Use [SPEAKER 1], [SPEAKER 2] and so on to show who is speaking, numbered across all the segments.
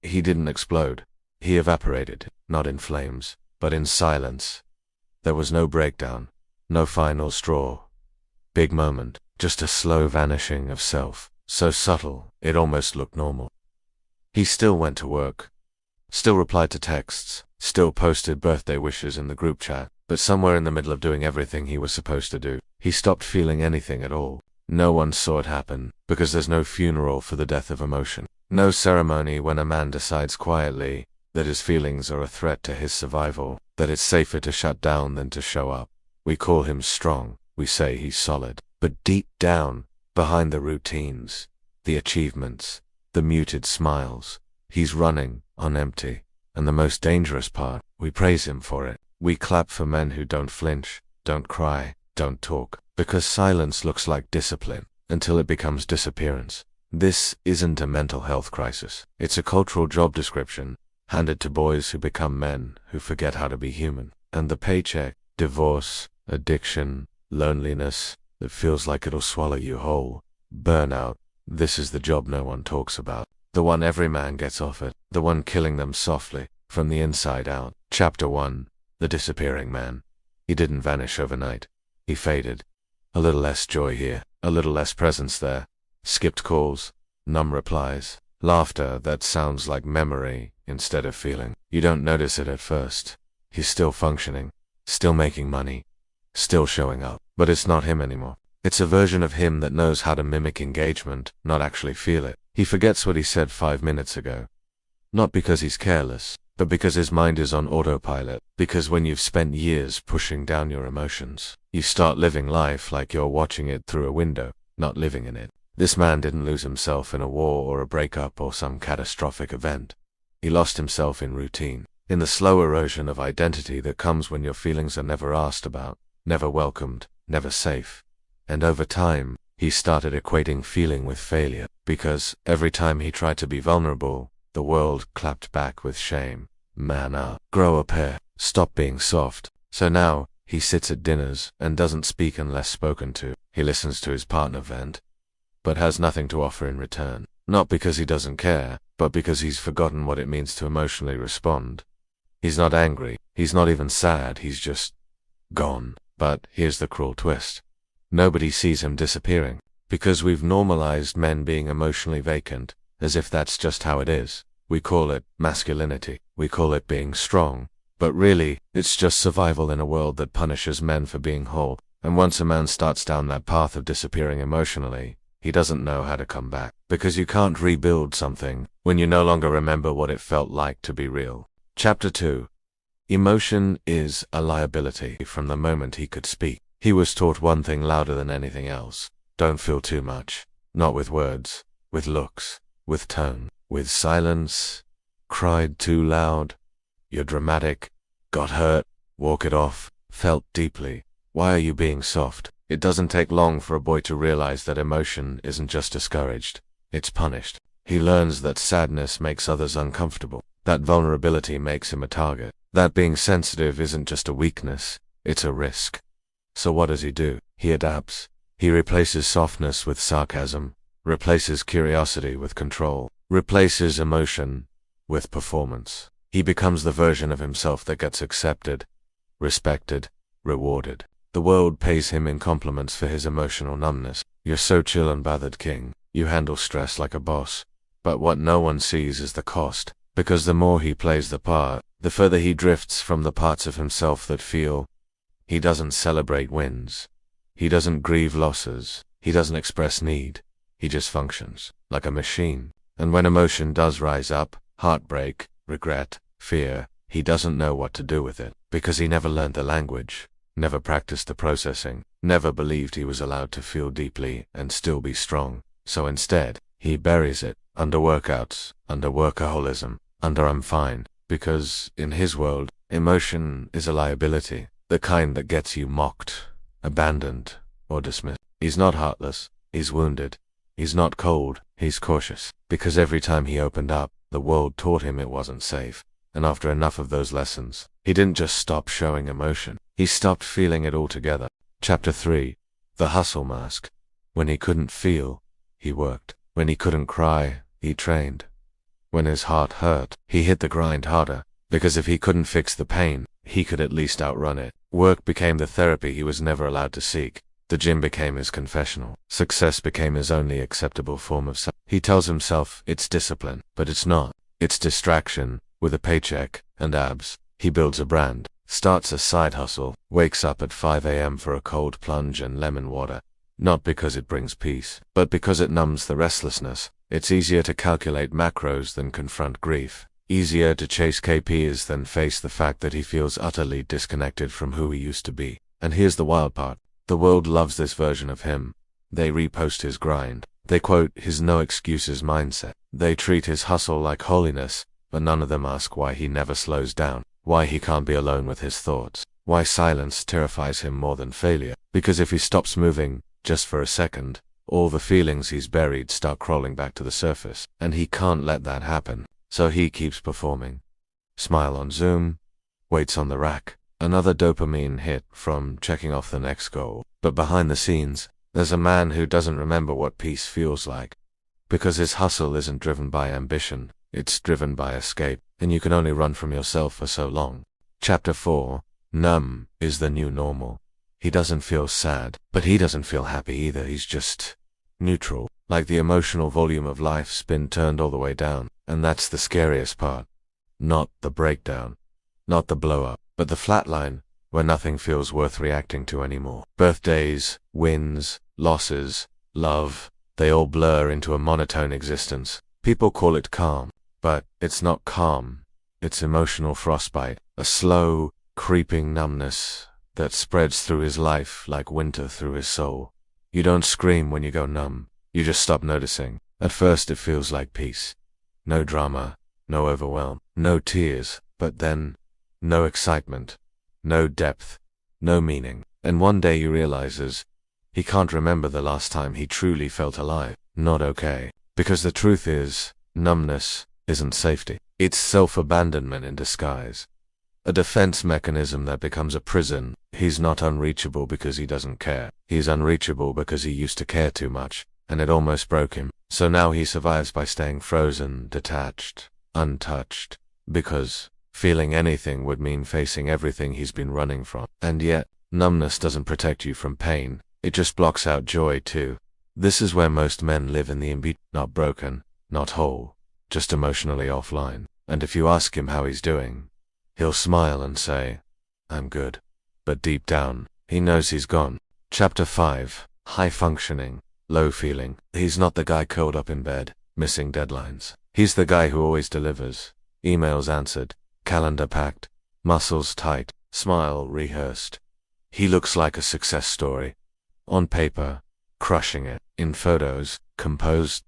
[SPEAKER 1] He didn't explode. He evaporated, not in flames, but in silence. There was no breakdown, no final straw. Big moment, just a slow vanishing of self, so subtle it almost looked normal. He still went to work, still replied to texts, still posted birthday wishes in the group chat, but somewhere in the middle of doing everything he was supposed to do, he stopped feeling anything at all. No one saw it happen, because there's no funeral for the death of emotion. No ceremony when a man decides quietly that his feelings are a threat to his survival, that it's safer to shut down than to show up. We call him strong, we say he's solid, but deep down, behind the routines, the achievements, the muted smiles, he's running on empty. And the most dangerous part, we praise him for it. We clap for men who don't flinch, don't cry, don't talk, because silence looks like discipline, until it becomes disappearance. This isn't a mental health crisis. It's a cultural job description, handed to boys who become men, who forget how to be human. And the paycheck, divorce, addiction, loneliness, that feels like it'll swallow you whole. Burnout, this is the job no one talks about. The one every man gets offered, the one killing them softly, from the inside out. Chapter 1. The Disappearing Man. He didn't vanish overnight. He faded. A little less joy here, a little less presence there. Skipped calls, numb replies, laughter that sounds like memory instead of feeling. You don't notice it at first. He's still functioning, still making money, still showing up. But it's not him anymore. It's a version of him that knows how to mimic engagement, not actually feel it. He forgets what he said 5 minutes ago. Not because he's careless, but because his mind is on autopilot. Because when you've spent years pushing down your emotions, you start living life like you're watching it through a window, not living in it. This man didn't lose himself in a war or a breakup or some catastrophic event. He lost himself in routine, in the slow erosion of identity that comes when your feelings are never asked about, never welcomed, never safe. And over time, he started equating feeling with failure, because every time he tried to be vulnerable, the world clapped back with shame. Man up, grow a pair, stop being soft. So now, he sits at dinners and doesn't speak unless spoken to. He listens to his partner vent, but has nothing to offer in return. Not because he doesn't care, but because he's forgotten what it means to emotionally respond. He's not angry, he's not even sad, he's just gone. But here's the cruel twist. Nobody sees him disappearing, because we've normalized men being emotionally vacant, as if that's just how it is. We call it masculinity, we call it being strong, but really, it's just survival in a world that punishes men for being whole. And once a man starts down that path of disappearing emotionally, he doesn't know how to come back, because you can't rebuild something when you no longer remember what it felt like to be real. Chapter 2. Emotion is a liability. From the moment he could speak, he was taught one thing louder than anything else. Don't feel too much. Not with words, with looks, with tone, with silence. Cried too loud. You're dramatic. Got hurt. Walk it off. Felt deeply. Why are you being soft? It doesn't take long for a boy to realize that emotion isn't just discouraged, it's punished. He learns that sadness makes others uncomfortable, that vulnerability makes him a target, that being sensitive isn't just a weakness, it's a risk. So what does he do? He adapts. He replaces softness with sarcasm, replaces curiosity with control, replaces emotion with performance. He becomes the version of himself that gets accepted, respected, rewarded. The world pays him in compliments for his emotional numbness. You're so chill and bothered, king. You handle stress like a boss. But what no one sees is the cost, because the more he plays the part, the further he drifts from the parts of himself that feel. He doesn't celebrate wins. He doesn't grieve losses. He doesn't express need. He just functions, like a machine. And when emotion does rise up, heartbreak, regret, fear, he doesn't know what to do with it, because he never learned the language. Never practiced the processing, never believed he was allowed to feel deeply and still be strong. So instead, he buries it, under workouts, under workaholism, under I'm fine, because, in his world, emotion is a liability, the kind that gets you mocked, abandoned, or dismissed. He's not heartless, he's wounded. He's not cold, he's cautious, because every time he opened up, the world taught him it wasn't safe. And after enough of those lessons, he didn't just stop showing emotion. He stopped feeling it altogether. Chapter 3. The Hustle Mask. When he couldn't feel, he worked. When he couldn't cry, he trained. When his heart hurt, he hit the grind harder, because if he couldn't fix the pain, he could at least outrun it. Work became the therapy he was never allowed to seek. The gym became his confessional. Success became his only acceptable form of He tells himself it's discipline, but it's not. It's distraction, with a paycheck and abs. He builds a brand, starts a side hustle, wakes up at 5 a.m. for a cold plunge and lemon water. Not because it brings peace, but because it numbs the restlessness. It's easier to calculate macros than confront grief. Easier to chase KPs than face the fact that he feels utterly disconnected from who he used to be. And here's the wild part. The world loves this version of him. They repost his grind. They quote his no excuses mindset. They treat his hustle like holiness, but none of them ask why he never slows down, why he can't be alone with his thoughts, why silence terrifies him more than failure. Because if he stops moving, just for a second, all the feelings he's buried start crawling back to the surface, and he can't let that happen. So he keeps performing. Smile on Zoom, weights on the rack, another dopamine hit from checking off the next goal. But behind the scenes, there's a man who doesn't remember what peace feels like. Because his hustle isn't driven by ambition, it's driven by escape, and you can only run from yourself for so long. Chapter 4, Numb is the new normal. He doesn't feel sad, but he doesn't feel happy either. He's just neutral, like the emotional volume of life's been turned all the way down. And that's the scariest part. Not the breakdown, not the blow-up, but the flatline, where nothing feels worth reacting to anymore. Birthdays, wins, losses, love, they all blur into a monotone existence. People call it calm, but it's not calm. It's emotional frostbite, a slow, creeping numbness that spreads through his life like winter through his soul. You don't scream when you go numb. You just stop noticing. At first it feels like peace. No drama, no overwhelm, no tears, but then no excitement, no depth, no meaning. And one day he realizes he can't remember the last time he truly felt alive. Not okay. Because the truth is, numbness isn't safety. It's self-abandonment in disguise. A defense mechanism that becomes a prison. He's not unreachable because he doesn't care. He's unreachable because he used to care too much, and it almost broke him. So now he survives by staying frozen, detached, untouched, because feeling anything would mean facing everything he's been running from. And yet, numbness doesn't protect you from pain, it just blocks out joy too. This is where most men live in the in-between, not broken, not whole, just emotionally offline. And if you ask him how he's doing, he'll smile and say, "I'm good." But deep down, he knows he's gone. Chapter 5, High Functioning. Low feeling. He's not the guy curled up in bed, missing deadlines. He's the guy who always delivers. Emails answered, calendar packed, muscles tight, smile rehearsed. He looks like a success story. On paper, crushing it. In photos, composed.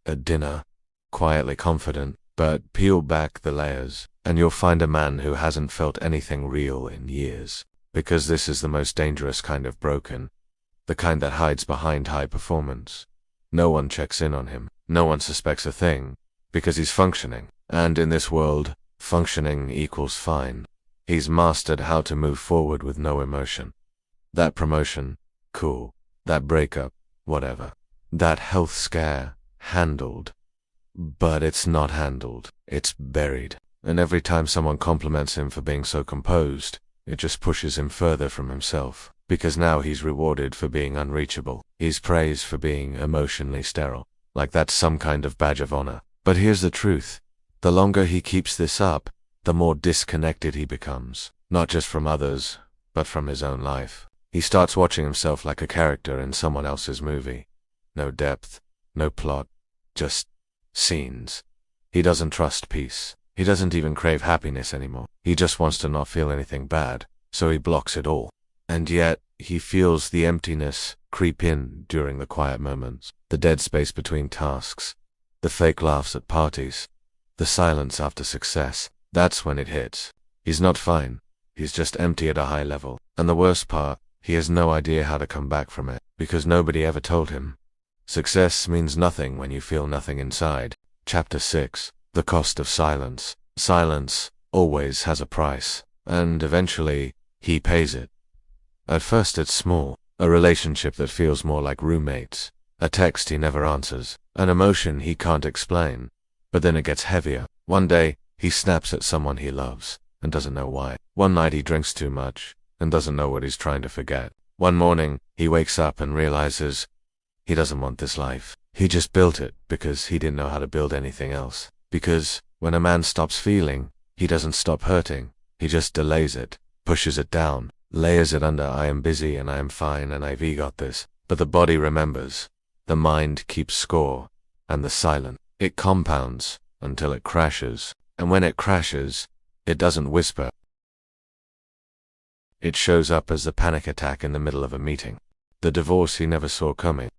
[SPEAKER 1] At dinner, quietly confident. But peel back the layers, and you'll find a man who hasn't felt anything real in years. Because this is the most dangerous kind of broken. The kind that hides behind high performance. No one checks in on him. No one suspects a thing. Because he's functioning. And in this world, functioning equals fine. He's mastered how to move forward with no emotion. That promotion, cool. That breakup, whatever. That health scare, handled. But it's not handled. It's buried. And every time someone compliments him for being so composed, it just pushes him further from himself. Because now he's rewarded for being unreachable. He's praised for being emotionally sterile. Like that's some kind of badge of honor. But here's the truth. The longer he keeps this up, the more disconnected he becomes. Not just from others, but from his own life. He starts watching himself like a character in someone else's movie. No depth, no plot, just scenes. He doesn't trust peace. He doesn't even crave happiness anymore. He just wants to not feel anything bad, so he blocks it all. And yet, he feels the emptiness creep in during the quiet moments, the dead space between tasks, the fake laughs at parties, the silence after success. That's when it hits. He's not fine. He's just empty at a high level. And the worst part, he has no idea how to come back from it, because nobody ever told him. Success means nothing when you feel nothing inside. Chapter 6, The Cost of Silence. Silence always has a price, and eventually, he pays it. At first it's small, a relationship that feels more like roommates, a text he never answers, an emotion he can't explain, But then it gets heavier. One day, he snaps at someone he loves, and doesn't know why. One night he drinks too much, and doesn't know what he's trying to forget. One morning, he wakes up and realizes he doesn't want this life. He just built it because he didn't know how to build anything else. Because when a man stops feeling, he doesn't stop hurting. He just delays it, pushes it down, layers it under I am busy and I am fine and I've got this. But the body remembers. The mind keeps score. And the silent, it compounds until it crashes. And when it crashes, it doesn't whisper. It shows up as the panic attack in the middle of a meeting. The divorce he never saw coming.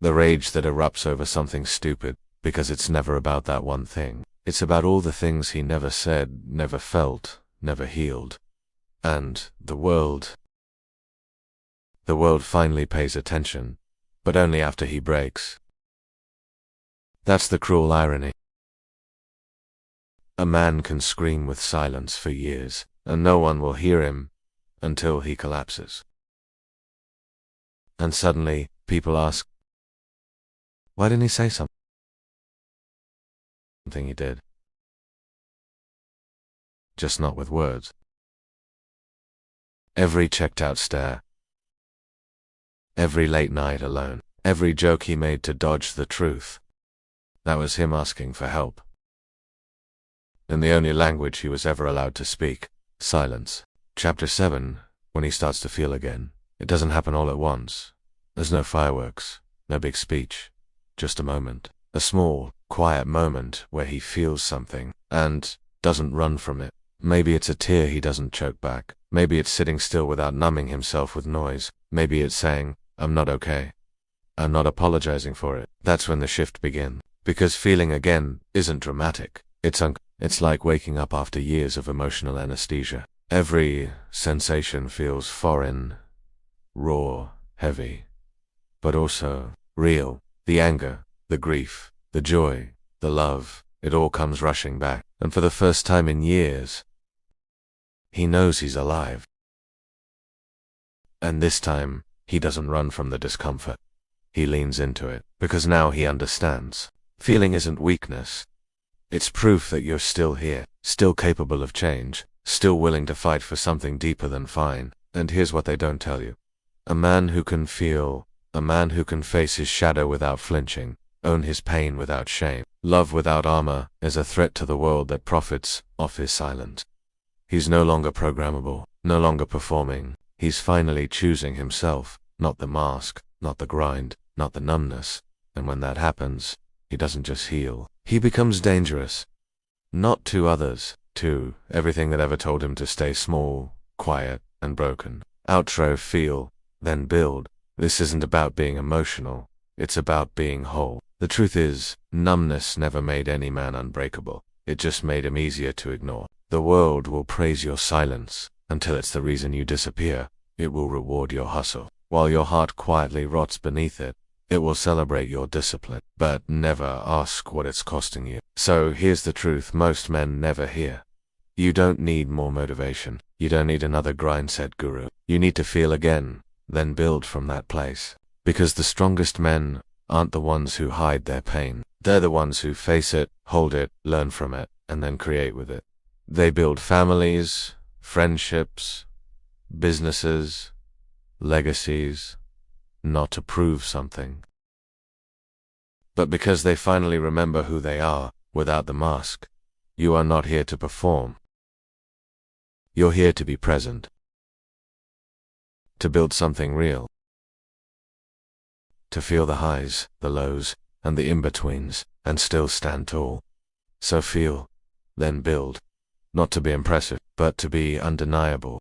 [SPEAKER 1] The rage that erupts over something stupid, because it's never about that one thing. It's about all the things he never said, never felt, never healed. And the world finally pays attention, but only after he breaks. That's the cruel irony. A man can scream with silence for years, and no one will hear him until he collapses. And suddenly, people ask, why didn't he say something? Something he did. Just not with words. Every checked-out stare. Every late night alone. Every joke he made to dodge the truth. That was him asking for help. In the only language he was ever allowed to speak. Silence. Chapter 7, when he starts to feel again. It doesn't happen all at once. There's no fireworks, no big speech. Just a moment. A small, quiet moment where he feels something, and doesn't run from it. Maybe it's a tear he doesn't choke back. Maybe it's sitting still without numbing himself with noise. Maybe it's saying, I'm not okay. I'm not apologizing for it. That's when the shift begins. Because feeling again isn't dramatic. It's like waking up after years of emotional anesthesia. Every sensation feels foreign, raw, heavy, but also real. The anger, the grief, the joy, the love, it all comes rushing back. And for the first time in years, he knows he's alive. And this time, he doesn't run from the discomfort. He leans into it, because now he understands. Feeling isn't weakness. It's proof that you're still here, still capable of change, still willing to fight for something deeper than fine. And here's what they don't tell you. A man who can feel, a man who can face his shadow without flinching, own his pain without shame, love without armor, is a threat to the world that profits off his silence. He's no longer programmable, no longer performing. He's finally choosing himself, not the mask, not the grind, not the numbness. And when that happens, he doesn't just heal. He becomes dangerous. Not to others, to everything that ever told him to stay small, quiet, and broken. Outro: feel, then build. This isn't about being emotional. It's about being whole. The truth is, numbness never made any man unbreakable. It just made him easier to ignore. The world will praise your silence until it's the reason you disappear. It will reward your hustle. While your heart quietly rots beneath it, it will celebrate your discipline, but never ask what it's costing you. So here's the truth most men never hear. You don't need more motivation. You don't need another grind-set guru. You need to feel again, then build from that place. Because the strongest men aren't the ones who hide their pain. They're the ones who face it, hold it, learn from it, and then create with it. They build families, friendships, businesses, legacies, not to prove something, but because they finally remember who they are without the mask. You are not here to perform. You're here to be present, to build something real, to feel the highs, the lows, and the in-betweens, and still stand tall. So feel, then build. Not to be impressive, but to be undeniable.